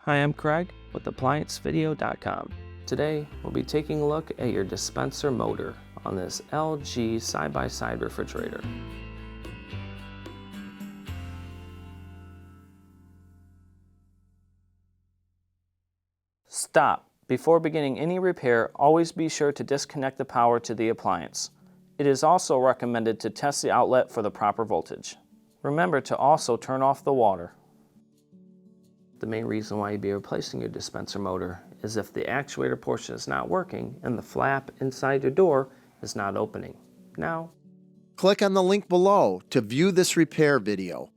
Hi, I'm Craig with ApplianceVideo.com. Today, we'll be taking a look at your dispenser motor on this LG side-by-side refrigerator. Stop. Before beginning any repair, always be sure to disconnect the power to the appliance. It is also recommended to test the outlet for the proper voltage. Remember to also turn off the water. The main reason why you'd be replacing your dispenser motor is if the actuator portion is not working and the flap inside your door is not opening. Now, click on the link below to view this repair video.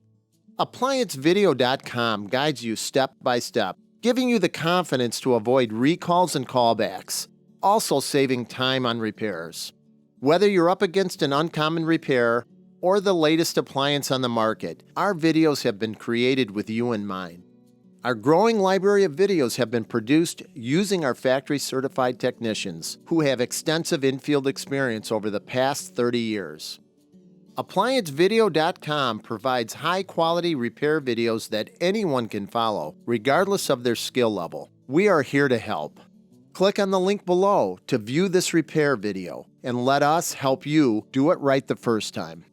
ApplianceVideo.com guides you step by step, giving you the confidence to avoid recalls and callbacks, also saving time on repairs. Whether you're up against an uncommon repair or the latest appliance on the market, our videos have been created with you in mind. Our growing library of videos have been produced using our factory-certified technicians who have extensive infield experience over the past 30 years. ApplianceVideo.com provides high-quality repair videos that anyone can follow, regardless of their skill level. We are here to help. Click on the link below to view this repair video and let us help you do it right the first time.